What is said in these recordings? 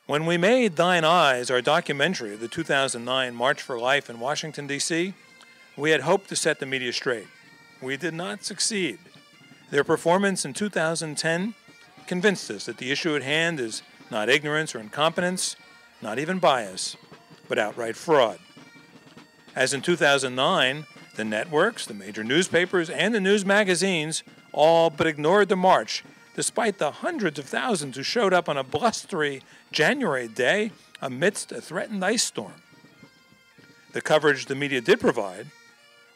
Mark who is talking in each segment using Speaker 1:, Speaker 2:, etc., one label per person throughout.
Speaker 1: When we made Thine Eyes our documentary of the 2009 March for Life in Washington, D.C., we had hoped to set the media straight. We did not succeed. Their performance in 2010 convinced us that the issue at hand is not ignorance or incompetence, not even bias, but outright fraud. As in 2009, the networks, the major newspapers, and the news magazines all but ignored the march, despite the hundreds of thousands who showed up on a blustery January day amidst a threatened ice storm. The coverage the media did provide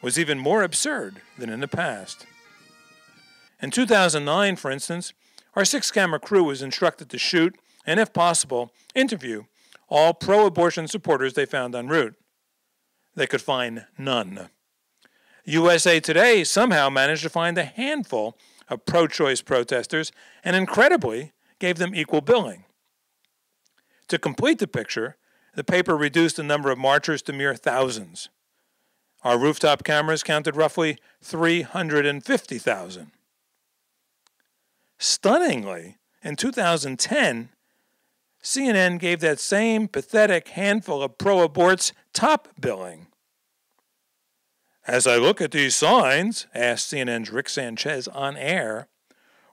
Speaker 1: was even more absurd than in the past. In 2009, for instance, our 6-camera crew was instructed to shoot and, if possible, interview all pro-abortion supporters they found en route. They could find none. USA Today somehow managed to find a handful of pro-choice protesters and, incredibly, gave them equal billing. To complete the picture, the paper reduced the number of marchers to mere thousands. Our rooftop cameras counted roughly 350,000. Stunningly, in 2010, CNN gave that same pathetic handful of pro-aborts top billing. As I look at these signs, asked CNN's Rick Sanchez on air,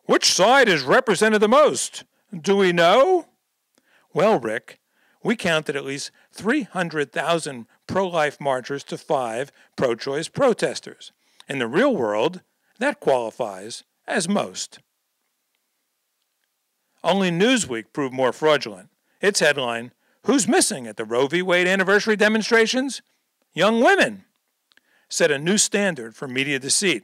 Speaker 1: which side is represented the most? Do we know? Well, Rick, we counted at least 300,000 pro-life marchers to 5 pro-choice protesters. In the real world, that qualifies as most. Only Newsweek proved more fraudulent. Its headline, "Who's Missing at the Roe v. Wade Anniversary Demonstrations? Young Women," set a new standard for media deceit.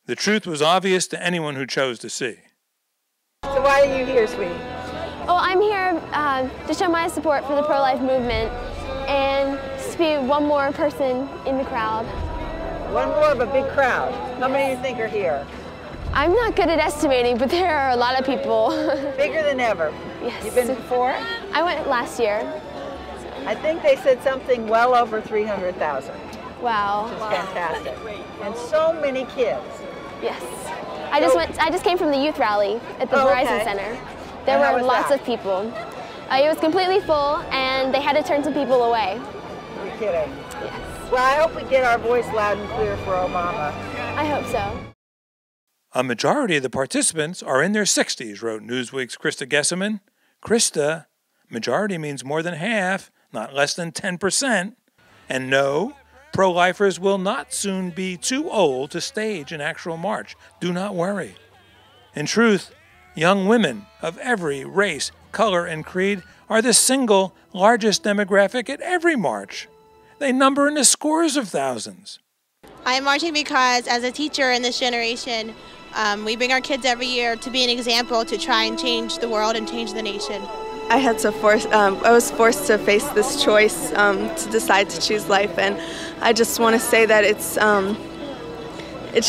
Speaker 1: The truth was obvious to anyone who chose to see.
Speaker 2: So why are you here, sweetie?
Speaker 3: Oh, I'm here to show my support for the pro-life movement and just be one more person in the crowd.
Speaker 2: One more of a big crowd. How many do you think are here?
Speaker 3: I'm not good at estimating, but there are a lot of people.
Speaker 2: Bigger than ever.
Speaker 3: Yes.
Speaker 2: You've been before?
Speaker 3: I went last year.
Speaker 2: I think they said something well over 300,000.
Speaker 3: Wow.
Speaker 2: Which is fantastic. And so many kids.
Speaker 3: Yes. I just came from the youth rally at the Verizon Center. There were lots of people. It was completely full, and they had to turn some people away.
Speaker 2: You're kidding?
Speaker 3: Yes.
Speaker 2: Well, I hope we get our voice loud and clear for Obama.
Speaker 3: I hope so.
Speaker 1: A majority of the participants are in their 60s, wrote Newsweek's Krista Gesselman. Krista, majority means more than half, not less than 10%. And no, pro-lifers will not soon be too old to stage an actual march. Do not worry. In truth, young women of every race, color, and creed are the single largest demographic at every march. They number in the scores of thousands.
Speaker 4: I'm marching because, as a teacher in this generation, we bring our kids every year to be an example to try and change the world and change the nation.
Speaker 5: I was forced to face this choice to decide to choose life, and I just want to say that it's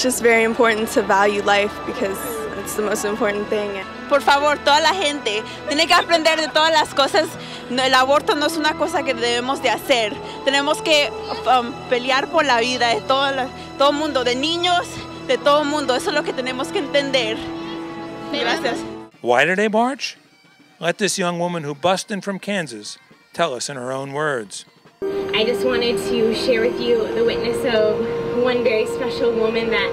Speaker 5: just very important to value life because it's the most important thing.
Speaker 6: Por favor, toda la gente tiene que aprender de todas las cosas. No, el aborto no es una cosa que debemos de hacer. Tenemos que pelear por la vida de todo el mundo, de niños, de todo el mundo. Eso es lo que tenemos que entender. Gracias.
Speaker 1: Why did they march? Let this young woman who bussed in from Kansas tell us in her own words.
Speaker 7: I just wanted to share with you the witness of one very special woman that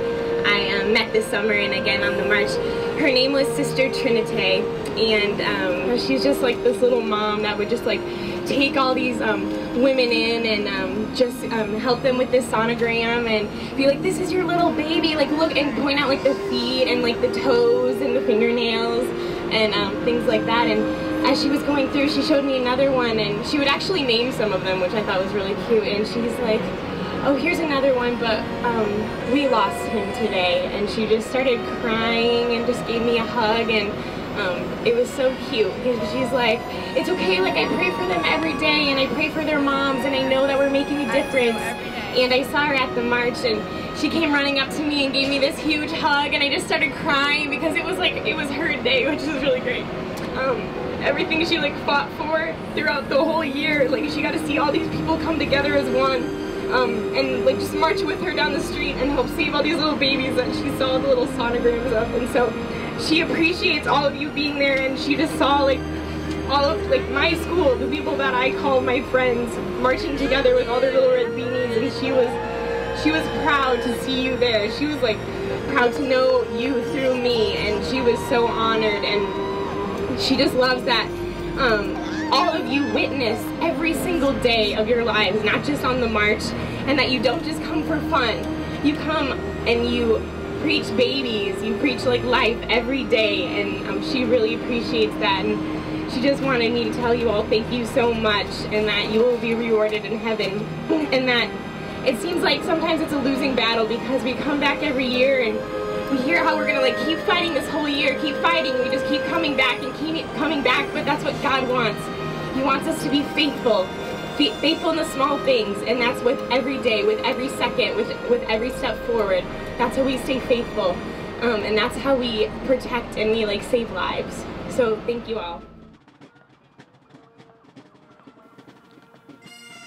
Speaker 7: I met this summer and again on the march. Her name was Sister Trinité, and she's just like this little mom that would just like take all these women in and just help them with this sonogram and be like, this is your little baby, like look, and point out like the feet and like the toes and the fingernails and things like that. And as she was going through, she showed me another one, and she would actually name some of them, which I thought was really cute. And she's like, oh, here's another one, but we lost him today. And she just started crying and just gave me a hug, and it was so cute because she's like, it's okay, like I pray for them every day, and I pray for their moms, and I know that we're making a difference. And I saw her at the march, and she came running up to me and gave me this huge hug, and I just started crying because it was like, it was her day, which was really great. Everything she like fought for throughout the whole year, like she got to see all these people come together as one. And like just march with her down the street and help save all these little babies that she saw the little sonograms of. And so she appreciates all of you being there, and she just saw like all of like my school, the people that I call my friends, marching together with all their little red beanies, and she was proud to see you there. She was like proud to know you through me, and she was so honored, and she just loves that all of you witness every single day of your lives, not just on the march, and that you don't just come for fun. You come and you preach babies, you preach like life every day, and she really appreciates that, and she just wanted me to tell you all thank you so much, and that you will be rewarded in heaven, and that it seems like sometimes it's a losing battle because we come back every year and we hear how we're gonna like keep fighting this whole year, keep fighting, we just keep coming back and keep coming back, but that's what God wants. He wants us to be faithful. Faithful in the small things, and that's with every day, with every second, with every step forward. That's how we stay faithful, and that's how we protect and we like save lives. So thank you all.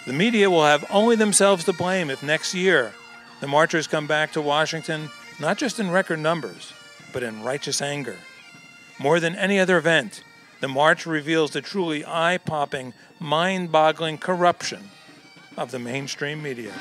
Speaker 1: The media will have only themselves to blame if next year the marchers come back to Washington not just in record numbers, but in righteous anger. More than any other event, the march reveals the truly eye-popping, mind-boggling corruption of the mainstream media.